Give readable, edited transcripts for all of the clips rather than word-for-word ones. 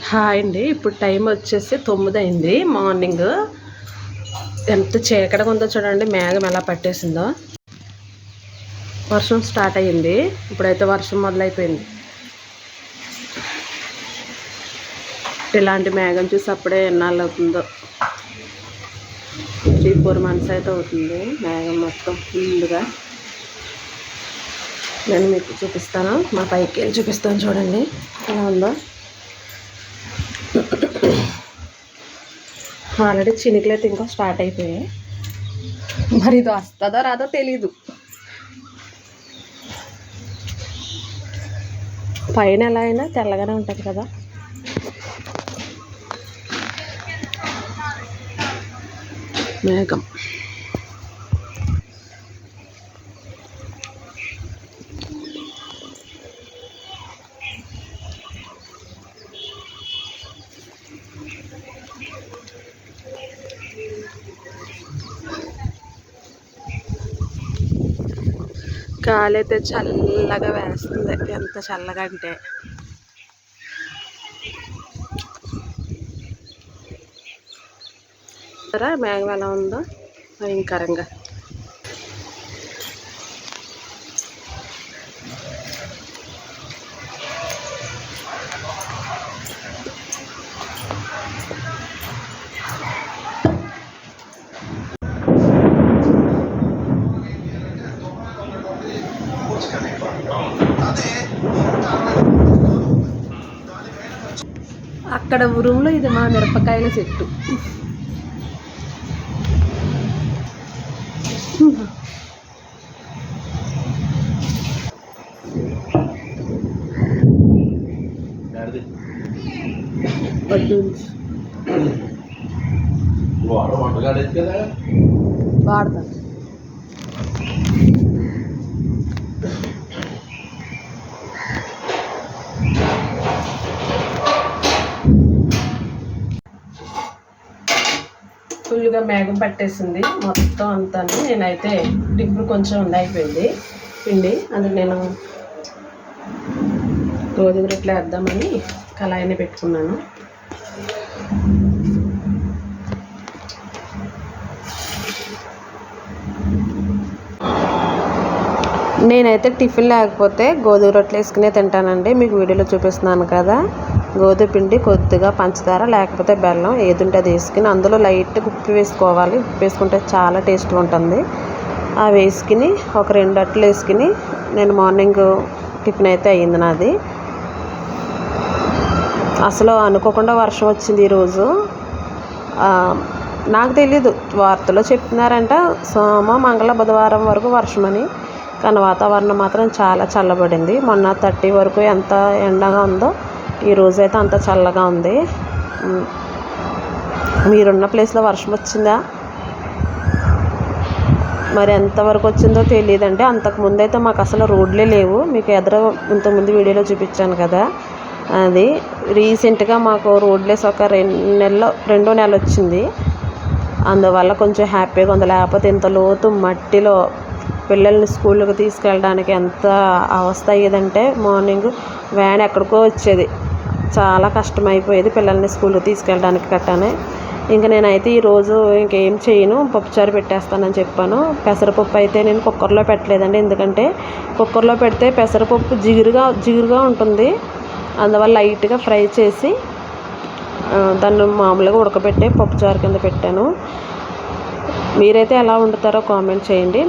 Hi అండి. ఇప్పుడు time వచ్చేసి 9 అయింది మార్నింగ్. ఎంత చీకటిగా ఉందో చూడండి, మేఘం ఎలా పట్టేసిందో. వర్షం స్టార్ట్ అయ్యింది. ఇప్పుడైతే వర్షం మొదలైపోయింది. ఇలాంటి మేఘం చూసి అప్పుడే ఎన్నాళ్ళు అవుతుందో. 3-4 months అయితే అవుతుంది మేఘం మొత్తం ఫుల్గా. నేను మీకు చూపిస్తాను, మా పైకి వెళ్ళి చూపిస్తాను చూడండి ఎలా ఉందో. ఆల్రెడీ చినుకులు అయితే ఇంకా స్టార్ట్ అయిపోయాయి. మరి ఇది వస్తుందో రాదో తెలీదు. పైన ఎలా అయినా తెల్లగానే ఉంటుంది కదా. మేఘం గాలి అయితే చల్లగా వేస్తుంది. ఎంత చల్లగా అంటే మేఘం ఎలా ఉందో భయంకరంగా. అక్కడ ఊరులో ఇది మా మిరపకాయల చెట్టు. వాడతాను. ఫుల్గా మేఘం పట్టేసింది మొత్తం అంతా. నేనైతే ఇప్పుడు కొంచెం ఉండిపోయింది పిండి, అందుకు నేను గోధుమ రొట్టెలు వేద్దామని కళాయిని పెట్టుకున్నాను. నేనైతే టిఫిన్ లేకపోతే గోధుమ రొట్టెలు వేసుకునే తింటానండి. మీకు వీడియోలో చూపిస్తున్నాను కదా. గోధుమ పిండి, కొద్దిగా పంచదార లేకపోతే బెల్లం ఏదుంటే అది వేసుకుని అందులో లైట్గా ఉప్పు వేసుకోవాలి. ఉప్పు వేసుకుంటే చాలా టేస్ట్గా ఉంటుంది. అవి వేసుకుని ఒక 2 అట్లు వేసుకుని నేను మార్నింగ్ టిఫిన్ అయితే అయ్యింది నాది. అసలు అనుకోకుండా వర్షం వచ్చింది ఈరోజు. నాకు తెలీదు, వార్తలో చెప్తున్నారంట సోమ, మంగళ, బుధవారం వరకు వర్షమని. కానీ వాతావరణం మాత్రం చాలా చల్లబడింది. మొన్న 30 వరకు ఎంత ఎండగా ఉందో ఈరోజు అయితే అంత చల్లగా ఉంది. మీరున్న ప్లేస్లో వర్షం వచ్చిందా? మరి ఎంతవరకు వచ్చిందో తెలియదండి. అంతకుముందు అయితే మాకు అసలు రోడ్లే లేవు. మీకు ఇంతకుముందు వీడియోలో చూపించాను కదా. అది రీసెంట్గా మాకు రోడ్లేసి ఒక 2 నెలలు వచ్చింది. అందువల్ల కొంచెం హ్యాపీగా ఉంది. లేకపోతే ఇంత లోతు మట్టిలో పిల్లల్ని స్కూల్కి తీసుకెళ్ళడానికి ఎంత అవస్థ అయ్యేదంటే, మార్నింగ్ వ్యాన్ ఎక్కడికో వచ్చేది, చాలా కష్టమైపోయేది పిల్లల్ని స్కూల్కి తీసుకెళ్ళడానికి కట్టానే. ఇంకా నేనైతే ఈరోజు ఇంకేం చేయను, పప్పుచారు పెట్టేస్తానని చెప్పాను. పెసరపప్పు అయితే నేను కుక్కర్లో పెట్టలేదండి, ఎందుకంటే కుక్కర్లో పెడితే పెసరపప్పు జిగురుగా ఉంటుంది. అందువల్ల లైట్గా ఫ్రై చేసి దాన్ని మామూలుగా ఉడకబెట్టే పప్పుచారు కింద పెట్టాను. మీరైతే ఎలా వండుతారో కామెంట్ చేయండి.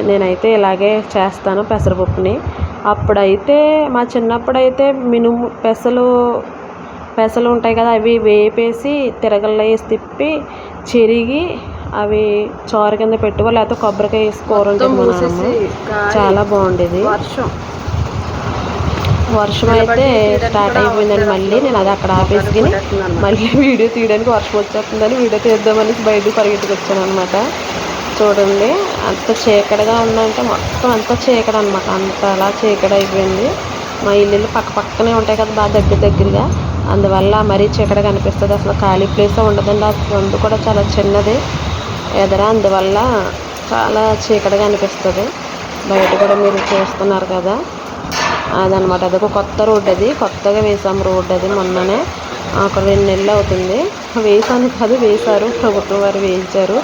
నేనైతే ఇలాగే చేస్తాను పెసరపప్పుని. అప్పుడైతే మా చిన్నప్పుడైతే మినుము పెసలు ఉంటాయి కదా, అవి వేపేసి తిరగల్లో వేసి తిప్పి చెరిగి అవి చారు కింద పెట్టుకో, లేకపోతే కొబ్బరికాయ వేసి కూర ఉంటుంది. చాలా బాగుండేది. వర్షం అయితే స్టార్ట్ అయిపోయిందండి. మళ్ళీ నేను అది అక్కడ ఆపేసుకుని మళ్ళీ వీడియో తీయడానికి వర్షం వచ్చేస్తుందని వీడియో తీద్దామని బయటకు పరిగెట్టుకు వచ్చాను అనమాట. చూడండి అంత చీకటిగా ఉందంటే మొత్తం అంతా చీకటి అనమాట. అంత అలా చీకటి అయిపోయింది. మా ఇల్లు పక్కనే ఉంటాయి కదా, బాగా దగ్గరగా. అందువల్ల మరీ చీకటిగా అనిపిస్తుంది. అసలు ఖాళీ ప్లేస్ ఉండదండి. ఆ సందు కూడా చాలా చిన్నది ఎదర, అందువల్ల చాలా చీకటిగా అనిపిస్తుంది. బయట కూడా మీరు చూస్తున్నారు కదా, అదనమాట. అదొక కొత్త రోడ్, అది కొత్తగా వేసాము రోడ్. అది మొన్ననే ఒక 2 నెలలు అవుతుంది. వేసాను కాదు, వేశారు, ప్రభుత్వం వారు వేయించారు.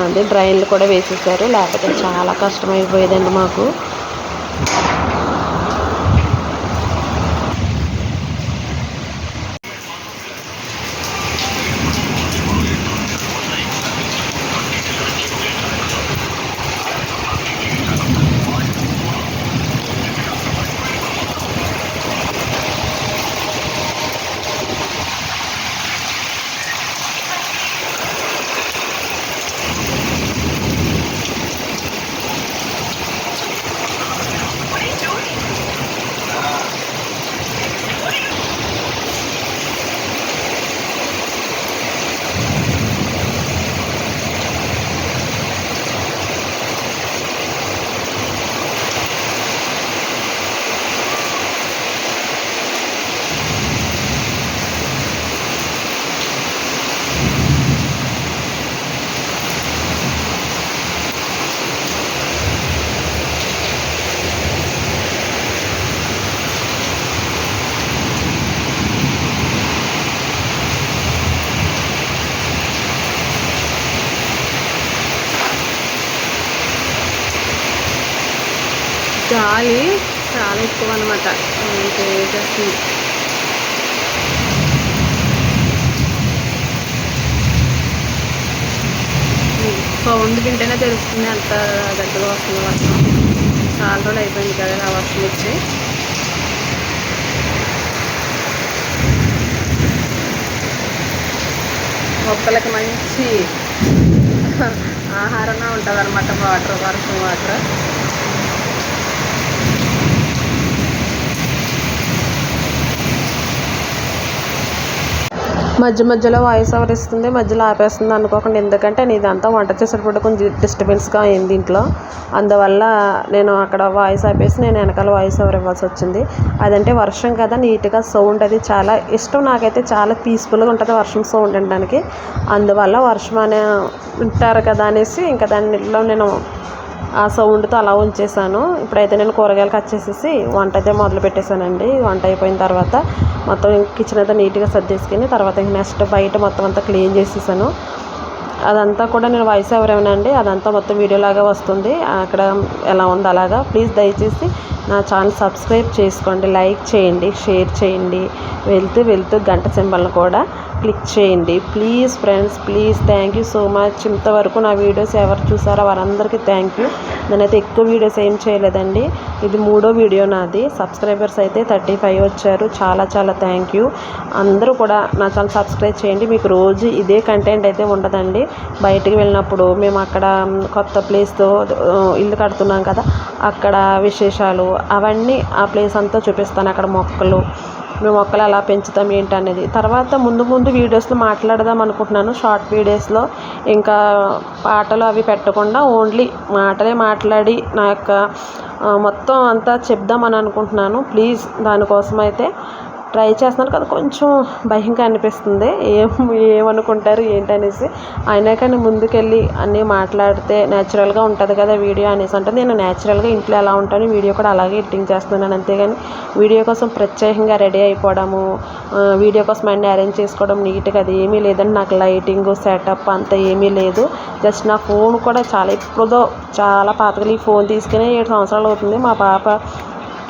అదే డ్రైన్లు కూడా వేసేసారు, లేకపోతే చాలా కష్టమైపోయేదండి మాకు. గాలి చాలా ఎక్కువ అనమాట. చేస్తుంది సౌండ్ తింటేనే తెలుస్తుంది అంత గట్టిగా వస్తుంది వర్షం. చాలా రోజులు అయిపోయింది కదా ఆ వర్షం వచ్చి. మొక్కలకి మంచి ఆహారంగా ఉంటుంది అనమాట వర్షం వాటర్. మధ్య మధ్యలో వాయిస్ ఓవర్ ఇస్తుంది, మధ్యలో ఆపేస్తుంది అనుకోకుండా. ఎందుకంటే నేను ఇదంతా వంట చేసేటప్పుడు కొంచెం డిస్టర్బెన్స్గా అయింది ఇంట్లో. అందువల్ల నేను అక్కడ వాయిస్ ఆపేసి నేను వెనకాల వాయిస్ ఓవర్ ఇవ్వాల్సి వచ్చింది. అదంటే వర్షం కదా, నీట్గా సౌండ్ అది చాలా ఇష్టం నాకైతే. చాలా పీస్ఫుల్గా ఉంటుంది వర్షం సౌండ్ వినడానికి. అందువల్ల వర్షం అనే వింటారు కదా అనేసి ఇంకా దానిలో నేను ఆ సౌండ్తో అలా ఉంచేసాను. ఇప్పుడైతే నేను కూరగాయలు కట్ చేసేసి వంట అయితే మొదలు పెట్టేశానండి. వంట అయిపోయిన తర్వాత మొత్తం కిచెన్ అయితే నీట్గా సర్దేసుకుని తర్వాత ఇంక నెక్స్ట్ బయట మొత్తం అంతా క్లీన్ చేసేసాను. అదంతా కూడా నేను వాయిస్ ఓవర్ ఇవ్వనండి, అదంతా మొత్తం వీడియోలాగా వస్తుంది. అక్కడ ఎలా ఉందో అలాగా. ప్లీజ్ దయచేసి నా ఛానల్ సబ్స్క్రైబ్ చేసుకోండి, లైక్ చేయండి, షేర్ చేయండి. వెళ్తూ గంట సింబల్ని కూడా క్లిక్ చేయండి. Please friends, please. Thank you so much. ఇంతవరకు నా వీడియోస్ ఎవరు చూసారో వారందరికీ థ్యాంక్ యూ. నేనైతే ఎక్కువ వీడియోస్ ఏం చేయలేదండి, ఇది 3వ వీడియో నాది. సబ్స్క్రైబర్స్ అయితే 35 వచ్చారు. చాలా చాలా థ్యాంక్ యూ. అందరూ కూడా నా ఛానల్ సబ్స్క్రైబ్ చేయండి. మీకు రోజు ఇదే కంటెంట్ అయితే ఉండదండి. బయటికి వెళ్ళినప్పుడు మేము అక్కడ కొత్త ప్లేస్తో ఇల్లు కడుతున్నాం కదా, అక్కడ విశేషాలు అవన్నీ ఆ ప్లేస్ అంతా చూపిస్తాను. అక్కడ మొక్కలు, మేము మొక్కలు ఎలా పెంచుతాం ఏంటి అనేది తర్వాత ముందు వీడియోస్లో మాట్లాడదాం అనుకుంటున్నాను. షార్ట్ వీడియోస్లో ఇంకా పాటలు అవి పెట్టకుండా ఓన్లీ మాటలే మాట్లాడి నా యొక్క మొత్తం అంతా చెప్దామని అనుకుంటున్నాను. ప్లీజ్ దానికోసం అయితే ట్రై చేస్తున్నాను కదా, కొంచెం భయంగా అనిపిస్తుంది. ఏమనుకుంటారు ఏంటనేసి. అయినా కానీ ముందుకెళ్ళి అన్నీ మాట్లాడితే న్యాచురల్గా ఉంటుంది కదా వీడియో అనేసి అంటే నేను న్యాచురల్గా ఇంట్లో ఎలా ఉంటాను వీడియో కూడా అలాగే ఎడిటింగ్ చేస్తున్నాను. అంతేగాని వీడియో కోసం ప్రత్యేకంగా రెడీ అయిపోవడము, వీడియో కోసం అన్నీ అరేంజ్ చేసుకోవడం నీట్గా అది ఏమీ లేదండి. నాకు లైటింగ్ సెటప్ అంత ఏమీ లేదు. జస్ట్ నా ఫోన్ కూడా ఎప్పుడో చాలా పాతగా ఈ ఫోన్ తీసుకుని 7 సంవత్సరాలు అవుతుంది. మా పాప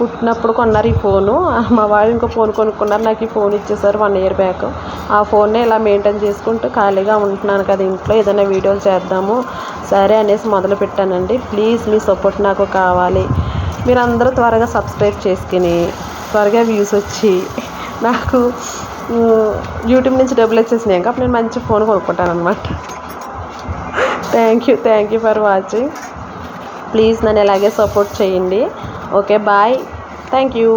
పుట్టినప్పుడు కొన్నారు ఈ ఫోను. మా వాళ్ళు ఇంకో ఫోన్ కొనుక్కున్నారు, నాకు ఈ ఫోన్ ఇచ్చేసారు 1 ఇయర్ బ్యాక్. ఆ ఫోన్నే ఇలా మెయింటైన్ చేసుకుంటూ ఖాళీగా ఉంటున్నాను కదా ఇంట్లో, ఏదైనా వీడియోలు చేద్దాము సరే అనేసి మొదలు పెట్టానండి. ప్లీజ్ మీ సపోర్ట్ నాకు కావాలి. మీరందరూ త్వరగా సబ్స్క్రైబ్ చేసుకుని త్వరగా వ్యూస్ వచ్చి నాకు యూట్యూబ్ నుంచి డబ్బులు వచ్చేసినాయి. ఇంకా నేను మంచి ఫోన్ కొనుక్కుంటాను అనమాట. Thank you for watching. Please నన్ను ఇలాగే సపోర్ట్ చేయండి. Okay, bye. Thank you.